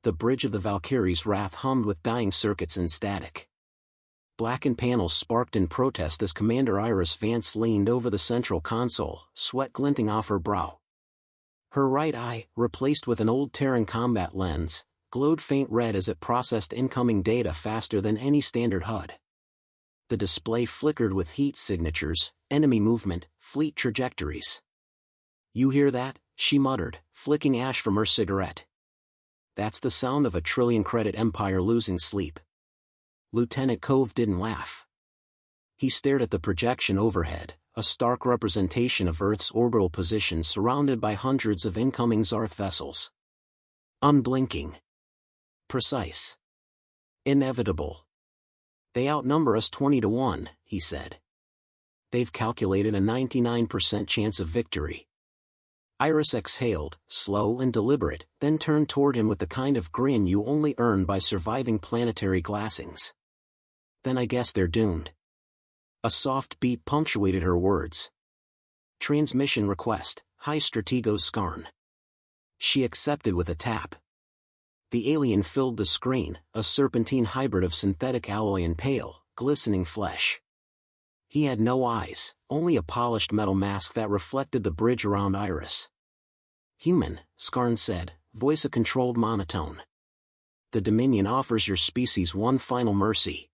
The bridge of the Valkyrie's wrath hummed with dying circuits and static. Blackened panels sparked in protest as Commander Iris Vance leaned over the central console, sweat glinting off her brow. Her right eye, replaced with an old Terran combat lens, glowed faint red as it processed incoming data faster than any standard HUD. The display flickered with heat signatures, enemy movement, fleet trajectories. "You hear that?" she muttered, flicking ash from her cigarette. "That's the sound of a trillion-credit empire losing sleep." Lieutenant Cove didn't laugh. He stared at the projection overhead, a stark representation of Earth's orbital position surrounded by hundreds of incoming Zarth vessels. Unblinking. Precise. Inevitable. "They outnumber us 20 to 1, he said. "They've calculated a 99% chance of victory." Iris exhaled, slow and deliberate, then turned toward him with the kind of grin you only earn by surviving planetary glassings. "Then I guess they're doomed." A soft beat punctuated her words. "Transmission request, High Strategos Skarn." She accepted with a tap. The alien filled the screen, a serpentine hybrid of synthetic alloy and pale, glistening flesh. He had no eyes, only a polished metal mask that reflected the bridge around Iris. "Human," Skarn said, voice a controlled monotone. "The Dominion offers your species one final mercy.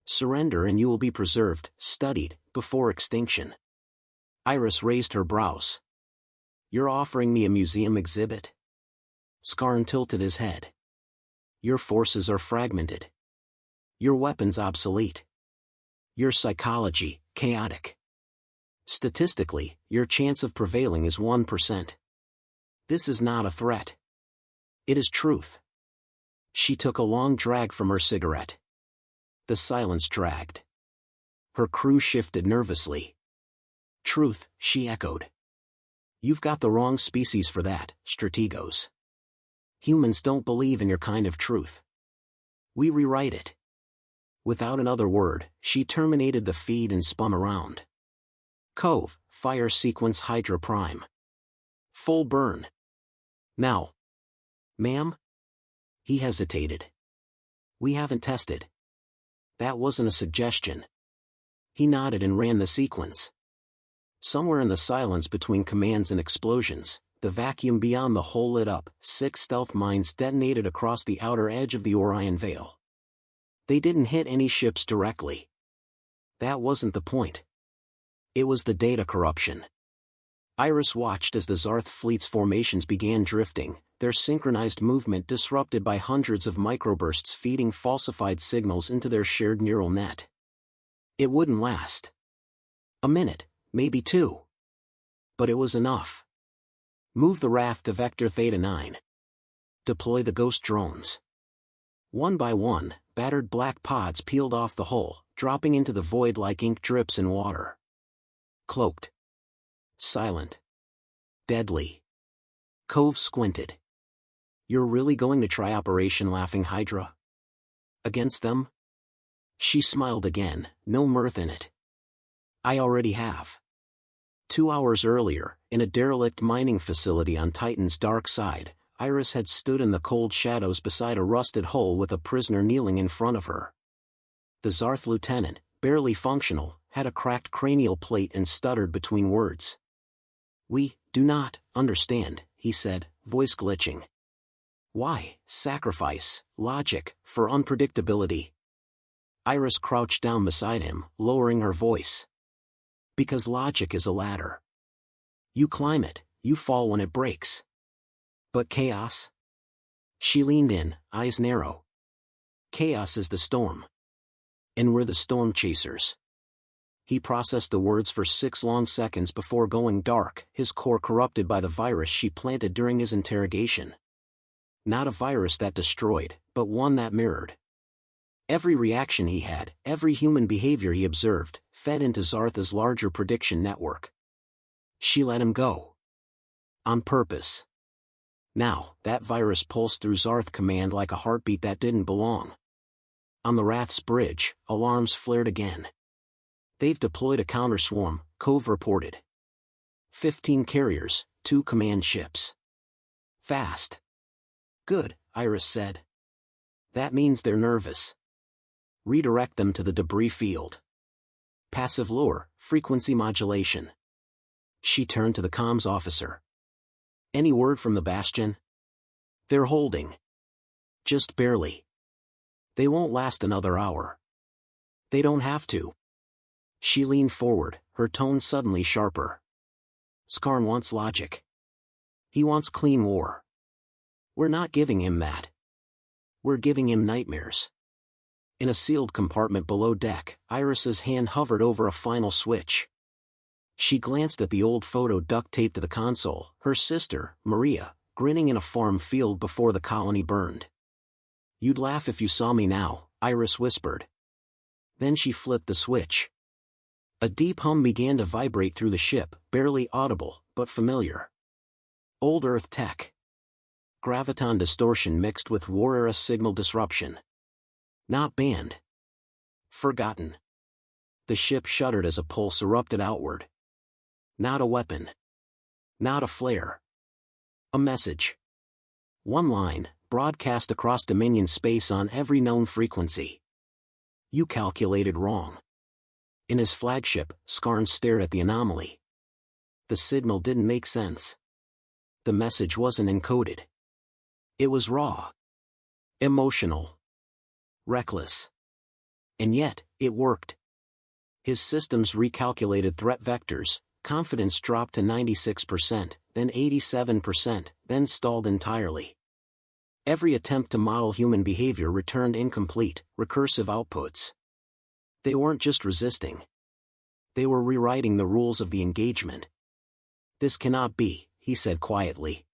Surrender and you will be preserved, studied, before extinction." Iris raised her brows. "You're offering me a museum exhibit?" Skarn tilted his head. "Your forces are fragmented. Your weapons obsolete. Your psychology, chaotic. Statistically, your chance of prevailing is 1%. This is not a threat. It is truth." She took a long drag from her cigarette. The silence dragged. Her crew shifted nervously. "Truth," she echoed. "You've got the wrong species for that, Strategos. Humans don't believe in your kind of truth. We rewrite it." Without another word, she terminated the feed and spun around. "Cove, fire sequence Hydra Prime. Full burn. Now." "Ma'am?" He hesitated. "We haven't tested." That wasn't a suggestion. He nodded and ran the sequence. Somewhere in the silence between commands and explosions, the vacuum beyond the hole lit up. 6 stealth mines detonated across the outer edge of the Orion Veil. They didn't hit any ships directly. That wasn't the point. It was the data corruption. Iris watched as the Zarth fleet's formations began drifting, their synchronized movement disrupted by hundreds of microbursts feeding falsified signals into their shared neural net. It wouldn't last. A minute, maybe 2. But it was enough. Move the raft to Vector Theta 9. Deploy the ghost drones. One by one, battered black pods peeled off the hull, dropping into the void like ink drips in water. Cloaked. Silent. Deadly. Cove squinted. "You're really going to try Operation Laughing Hydra? Against them?" She smiled again, no mirth in it. "I already have." 2 hours earlier, in a derelict mining facility on Titan's dark side, Iris had stood in the cold shadows beside a rusted hull with a prisoner kneeling in front of her. The Zarth lieutenant, barely functional, had a cracked cranial plate and stuttered between words. "We do not understand," he said, voice glitching. "Why sacrifice logic for unpredictability?" Iris crouched down beside him, lowering her voice. "Because logic is a ladder. You climb it, you fall when it breaks. But chaos?" She leaned in, eyes narrow. "Chaos is the storm. And we're the storm chasers." He processed the words for 6 long seconds before going dark, his core corrupted by the virus she planted during his interrogation. Not a virus that destroyed, but one that mirrored. Every reaction he had, every human behavior he observed, fed into Zartha's larger prediction network. She let him go. On purpose. Now, that virus pulsed through Zarth command like a heartbeat that didn't belong. On the Wrath's bridge, alarms flared again. "They've deployed a counter-swarm," Cove reported. 15 carriers, 2 command ships. "Fast." "Good," Iris said. That means they're nervous. Redirect them to the debris field. Passive lure, frequency modulation. She turned to the comms officer. Any word from the Bastion? They're holding. Just barely. They won't last another hour. They don't have to. She leaned forward, her tone suddenly sharper. Skarn wants logic. He wants clean war. We're not giving him that. We're giving him nightmares. In a sealed compartment below deck, Iris's hand hovered over a final switch. She glanced at the old photo duct-taped to the console, her sister, Maria, grinning in a farm field before the colony burned. You'd laugh if you saw me now, Iris whispered. Then she flipped the switch. A deep hum began to vibrate through the ship, barely audible, but familiar. Old Earth tech. Graviton distortion mixed with war-era signal disruption. Not banned. Forgotten. The ship shuddered as a pulse erupted outward. Not a weapon. Not a flare. A message. One line, broadcast across Dominion space on every known frequency. You calculated wrong. In his flagship, Skarn stared at the anomaly. The signal didn't make sense. The message wasn't encoded. It was raw. Emotional. Reckless. And yet, it worked. His systems recalculated threat vectors, confidence dropped to 96%, then 87%, then stalled entirely. Every attempt to model human behavior returned incomplete, recursive outputs. They weren't just resisting. They were rewriting the rules of the engagement. This cannot be, he said quietly.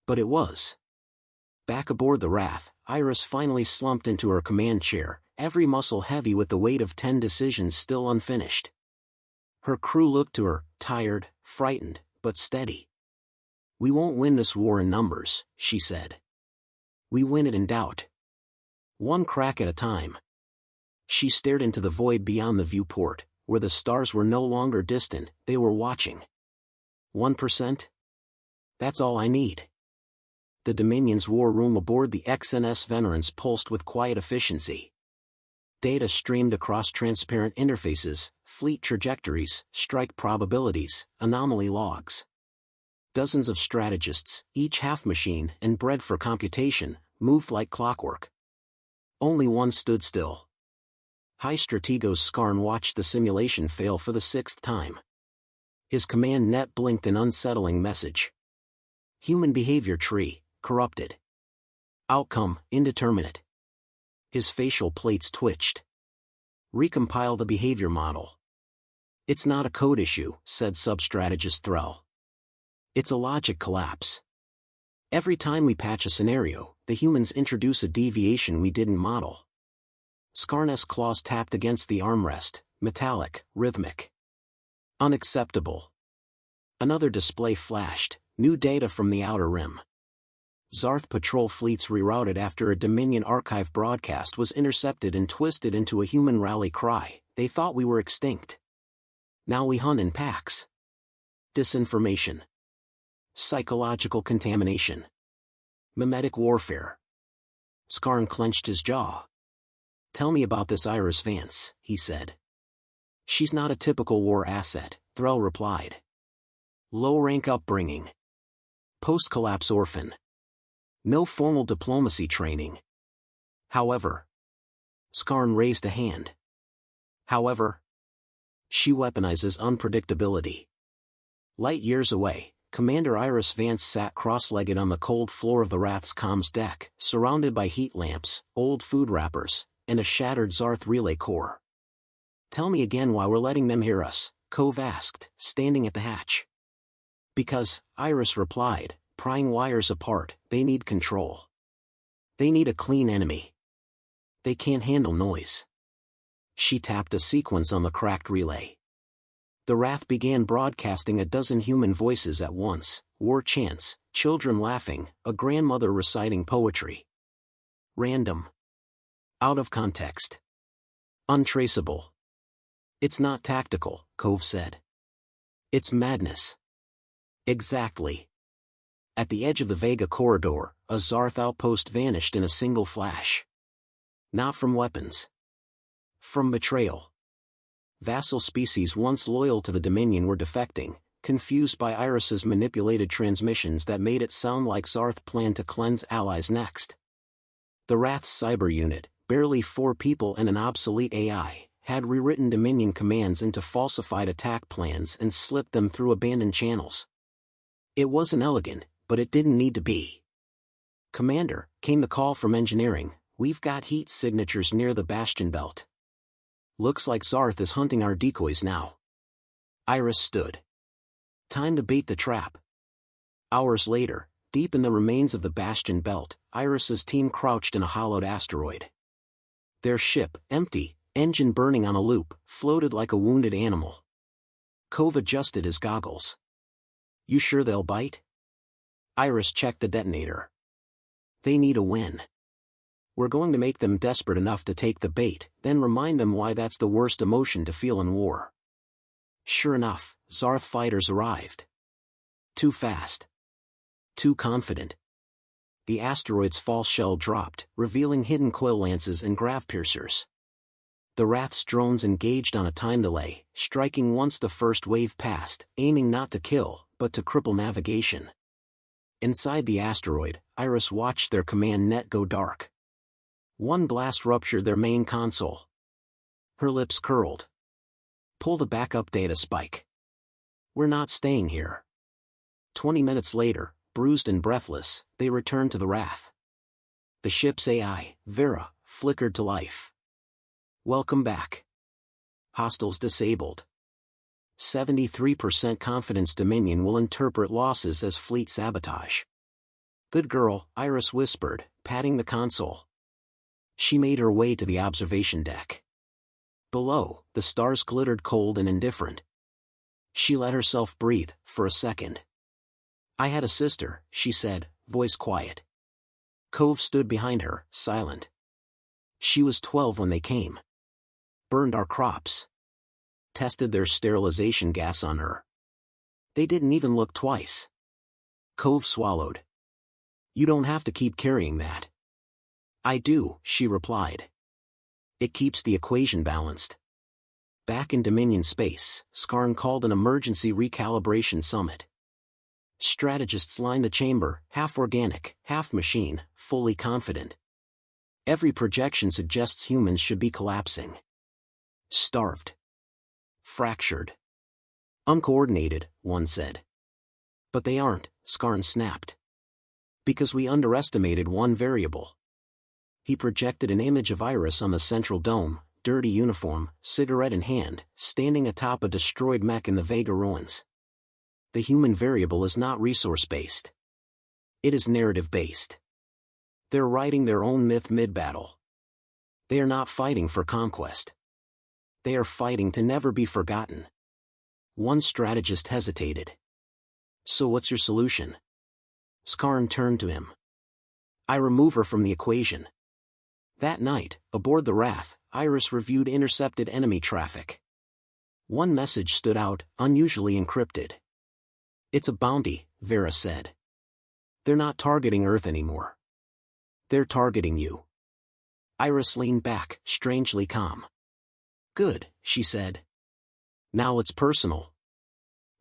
But it was. Back aboard the Wrath, Iris finally slumped into her command chair, every muscle heavy with the weight of 10 decisions still unfinished. Her crew looked to her, tired, frightened, but steady. We won't win this war in numbers, she said. We win it in doubt. One crack at a time. She stared into the void beyond the viewport, where the stars were no longer distant, they were watching. 1%? That's all I need. The Dominion's war room aboard the XNS Venerans pulsed with quiet efficiency. Data streamed across transparent interfaces, fleet trajectories, strike probabilities, anomaly logs. Dozens of strategists, each half-machine and bred for computation, moved like clockwork. Only one stood still. High Strategos Skarn watched the simulation fail for the 6th time. His command net blinked an unsettling message. Human behavior tree, corrupted. Outcome, indeterminate. His facial plates twitched. Recompile the behavior model. It's not a code issue, said sub-strategist Threll. It's a logic collapse. Every time we patch a scenario, the humans introduce a deviation we didn't model. Skarn's claws tapped against the armrest, metallic, rhythmic. Unacceptable. Another display flashed, new data from the Outer Rim. Zarth patrol fleets rerouted after a Dominion archive broadcast was intercepted and twisted into a human rally cry. They thought we were extinct. Now we hunt in packs. Disinformation. Psychological contamination. Mimetic warfare. Skarn clenched his jaw. Tell me about this Iris Vance, he said. She's not a typical war asset, Threll replied. Low-rank upbringing. Post-collapse orphan. No formal diplomacy training. However. Skarn raised a hand. However. She weaponizes unpredictability. Light years away, Commander Iris Vance sat cross-legged on the cold floor of the Wrath's comms deck, surrounded by heat lamps, old food wrappers, and a shattered Zarth relay core. Tell me again why we're letting them hear us, Cove asked, standing at the hatch. Because, Iris replied, prying wires apart, they need control. They need a clean enemy. They can't handle noise. She tapped a sequence on the cracked relay. The Wrath began broadcasting a dozen human voices at once, war chants, children laughing, a grandmother reciting poetry. Random. Out of context. Untraceable. It's not tactical, Cove said. It's madness. Exactly. At the edge of the Vega corridor, a Zarth outpost vanished in a single flash. Not from weapons. From betrayal. Vassal species once loyal to the Dominion were defecting, confused by Iris's manipulated transmissions that made it sound like Zarth planned to cleanse allies next. The Wrath's cyber unit, barely 4 people and an obsolete AI, had rewritten Dominion commands into falsified attack plans and slipped them through abandoned channels. It wasn't elegant, but it didn't need to be. "Commander," came the call from engineering, "we've got heat signatures near the Bastion Belt. Looks like Zarth is hunting our decoys now." Iris stood. Time to bait the trap. Hours later, deep in the remains of the Bastion Belt, Iris's team crouched in a hollowed asteroid. Their ship, empty, engine burning on a loop, floated like a wounded animal. Cove adjusted his goggles. "You sure they'll bite?" Iris checked the detonator. "They need a win. We're going to make them desperate enough to take the bait, then remind them why that's the worst emotion to feel in war." Sure enough, Zarth fighters arrived. Too fast. Too confident. The asteroid's false shell dropped, revealing hidden coil lances and grav piercers. The Wrath's drones engaged on a time delay, striking once the first wave passed, aiming not to kill, but to cripple navigation. Inside the asteroid, Iris watched their command net go dark. One blast ruptured their main console. Her lips curled. "Pull the backup data spike. We're not staying here." 20 minutes later, bruised and breathless, they returned to the Wrath. The ship's AI, Vera, flickered to life. "Welcome back. Hostiles disabled. 73% confidence Dominion will interpret losses as fleet sabotage." "Good girl," Iris whispered, patting the console. She made her way to the observation deck. Below, the stars glittered cold and indifferent. She let herself breathe, for a second. "I had a sister," she said, voice quiet. Cove stood behind her, silent. "She was 12 when they came. Burned our crops. Tested their sterilization gas on her. They didn't even look twice." Cove swallowed. "You don't have to keep carrying that." "I do," she replied. "It keeps the equation balanced." Back in Dominion space, Skarn called an emergency recalibration summit. Strategists lined the chamber, half organic, half machine, fully confident. Every projection suggests humans should be collapsing. Starved. Fractured. Uncoordinated, one said. "But they aren't," Skarn snapped. "Because we underestimated one variable." He projected an image of Iris on the central dome, dirty uniform, cigarette in hand, standing atop a destroyed mech in the Vega ruins. The human variable is not resource-based. It is narrative-based. They're writing their own myth mid-battle. They are not fighting for conquest. They are fighting to never be forgotten. One strategist hesitated. "So what's your solution?" Skarn turned to him. "I remove her from the equation." That night, aboard the Wrath, Iris reviewed intercepted enemy traffic. One message stood out, unusually encrypted. "It's a bounty," Vera said. "They're not targeting Earth anymore. They're targeting you." Iris leaned back, strangely calm. "Good," she said. "Now it's personal."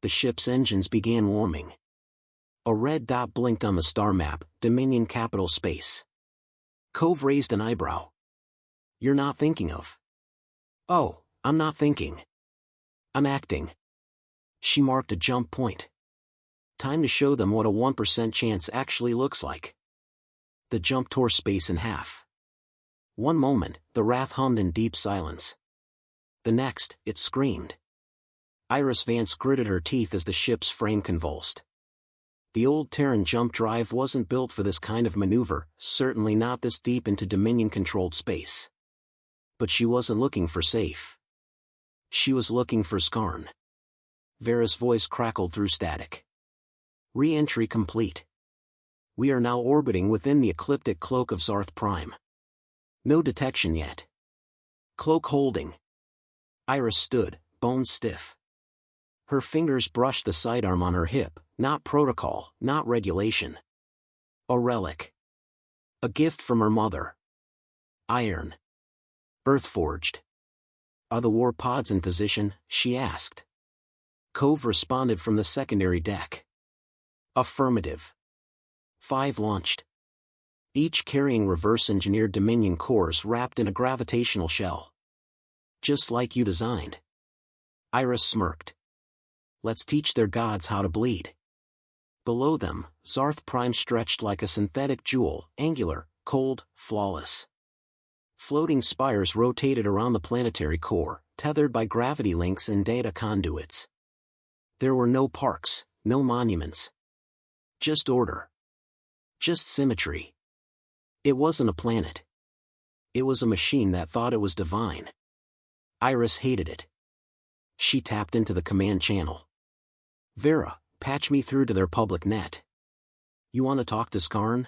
The ship's engines began warming. A red dot blinked on the star map, Dominion capital space. Cove raised an eyebrow. "You're not thinking of." "Oh, I'm not thinking. I'm acting." She marked a jump point. Time to show them what a 1% chance actually looks like. The jump tore space in half. One moment, the Wrath hummed in deep silence. The next, it screamed. Iris Vance gritted her teeth as the ship's frame convulsed. The old Terran jump drive wasn't built for this kind of maneuver, certainly not this deep into Dominion-controlled space. But she wasn't looking for safe. She was looking for Skarn. Vera's voice crackled through static. "Re-entry complete. We are now orbiting within the ecliptic cloak of Zarth Prime. No detection yet. Cloak holding." Iris stood, bones stiff. Her fingers brushed the sidearm on her hip, not protocol, not regulation. A relic. A gift from her mother. Iron. Earthforged. Are the war pods in position? She asked. Cove responded from the secondary deck. Affirmative. 5 launched. Each carrying reverse-engineered Dominion cores wrapped in a gravitational shell. Just like you designed. Iris smirked. Let's teach their gods how to bleed. Below them, Zarth Prime stretched like a synthetic jewel, angular, cold, flawless. Floating spires rotated around the planetary core, tethered by gravity links and data conduits. There were no parks, no monuments. Just order. Just symmetry. It wasn't a planet. It was a machine that thought it was divine. Iris hated it. She tapped into the command channel. Vera, patch me through to their public net. You want to talk to Skarn?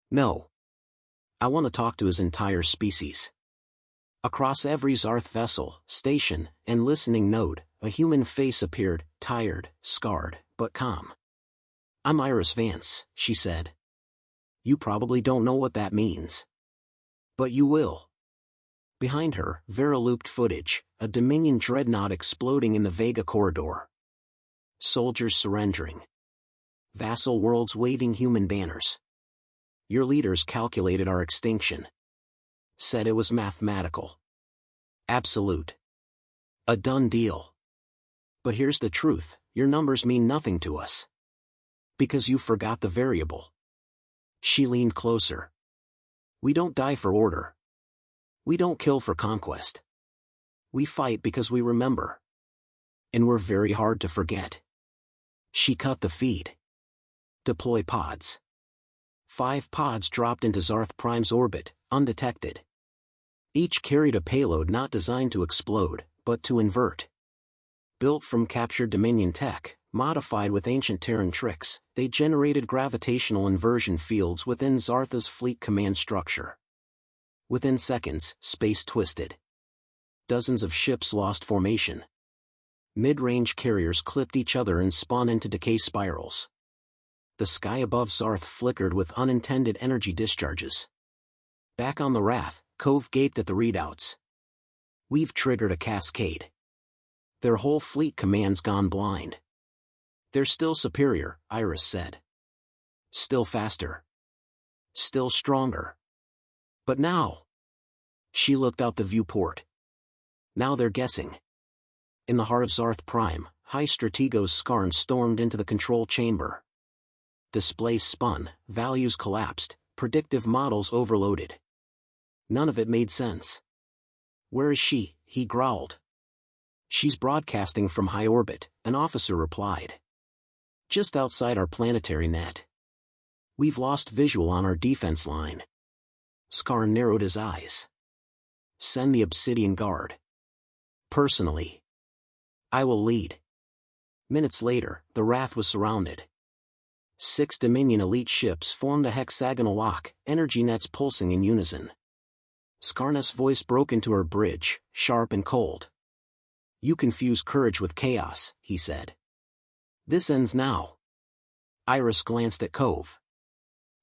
No. I want to talk to his entire species. Across every Zarth vessel, station, and listening node, a human face appeared, tired, scarred, but calm. I'm Iris Vance, she said. You probably don't know what that means. But you will. Behind her, Vera looped footage, a Dominion dreadnought exploding in the Vega corridor. Soldiers surrendering. Vassal worlds waving human banners. Your leaders calculated our extinction. Said it was mathematical. Absolute. A done deal. But here's the truth, your numbers mean nothing to us. Because you forgot the variable. She leaned closer. We don't die for order. We don't kill for conquest. We fight because we remember. And we're very hard to forget. She cut the feed. Deploy pods. 5 pods dropped into Zarth Prime's orbit, undetected. Each carried a payload not designed to explode, but to invert. Built from captured Dominion tech, modified with ancient Terran tricks, they generated gravitational inversion fields within Zartha's fleet command structure. Within seconds, space twisted. Dozens of ships lost formation. Mid-range carriers clipped each other and spun into decay spirals. The sky above Zarth flickered with unintended energy discharges. Back on the Wrath, Cove gaped at the readouts. We've triggered a cascade. Their whole fleet command's gone blind. They're still superior, Iris said. Still faster. Still stronger. But now. She looked out the viewport. Now they're guessing. In the heart of Zarth Prime, High Strategos Skarn stormed into the control chamber. Displays spun, values collapsed, predictive models overloaded. None of it made sense. Where is she? He growled. She's broadcasting from high orbit, an officer replied. Just outside our planetary net. We've lost visual on our defense line. Skarn narrowed his eyes. Send the Obsidian Guard. Personally. I will lead. Minutes later, the Wrath was surrounded. 6 Dominion elite ships formed a hexagonal lock, energy nets pulsing in unison. Skarn's voice broke into her bridge, sharp and cold. You confuse courage with chaos, he said. This ends now. Iris glanced at Cove.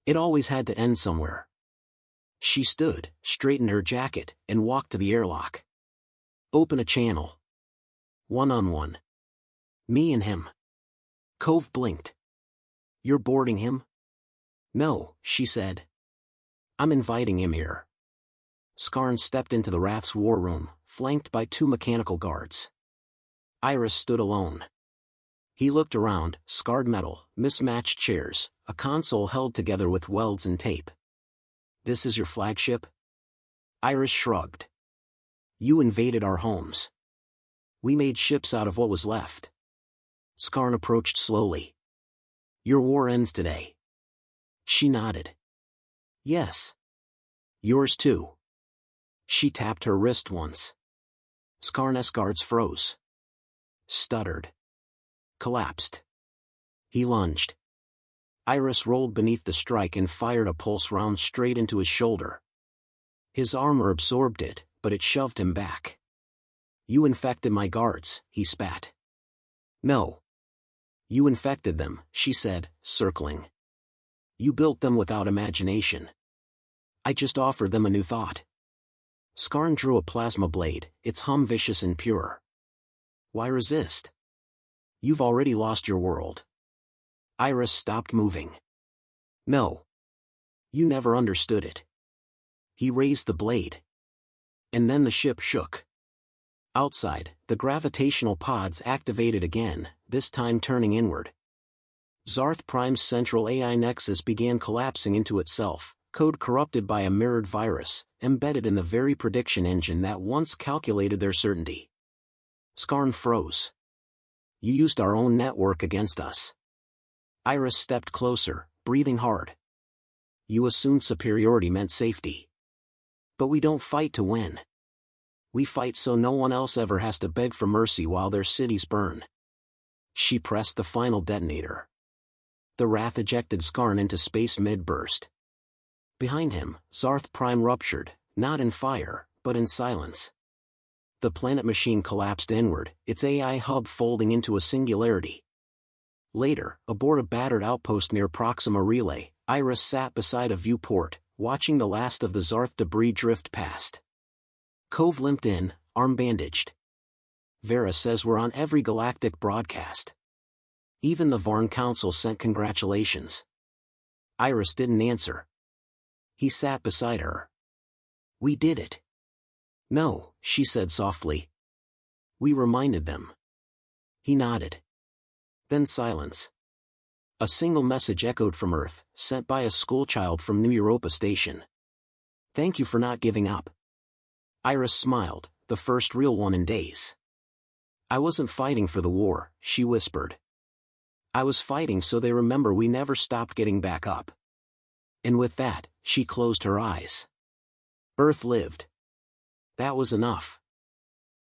It always had to end somewhere. She stood, straightened her jacket, and walked to the airlock. Open a channel. 1-on-1. Me and him. Cove blinked. You're boarding him? No, she said. I'm inviting him here. Skarn stepped into the Wrath's war room, flanked by 2 mechanical guards. Iris stood alone. He looked around, scarred metal, mismatched chairs, a console held together with welds and tape. This is your flagship? Iris shrugged. You invaded our homes. We made ships out of what was left. Skarn approached slowly. Your war ends today. She nodded. Yes. Yours too. She tapped her wrist once. Skarn's guards froze. Stuttered. Collapsed. He lunged. Iris rolled beneath the strike and fired a pulse round straight into his shoulder. His armor absorbed it, but it shoved him back. You infected my guards, he spat. No. You infected them, she said, circling. You built them without imagination. I just offered them a new thought. Skarn drew a plasma blade, its hum vicious and pure. Why resist? You've already lost your world. Iris stopped moving. No. You never understood it. He raised the blade. And then the ship shook. Outside, the gravitational pods activated again, this time turning inward. Zarth Prime's central AI nexus began collapsing into itself, code corrupted by a mirrored virus, embedded in the very prediction engine that once calculated their certainty. Skarn froze. You used our own network against us. Iris stepped closer, breathing hard. You assumed superiority meant safety. But we don't fight to win. We fight so no one else ever has to beg for mercy while their cities burn. She pressed the final detonator. The wrath ejected Skarn into space mid-burst. Behind him, Zarth Prime ruptured, not in fire, but in silence. The planet machine collapsed inward, its AI hub folding into a singularity. Later, aboard a battered outpost near Proxima Relay, Iris sat beside a viewport, watching the last of the Zarth debris drift past. Cove limped in, arm bandaged. Vera says we're on every Galactic broadcast. Even the Varn Council sent congratulations. Iris didn't answer. He sat beside her. We did it. No, she said softly. We reminded them. He nodded. Then silence. A single message echoed from Earth, sent by a schoolchild from New Europa Station. Thank you for not giving up. Iris smiled, the first real one in days. I wasn't fighting for the war, she whispered. I was fighting so they remember we never stopped getting back up. And with that, she closed her eyes. Earth lived. That was enough.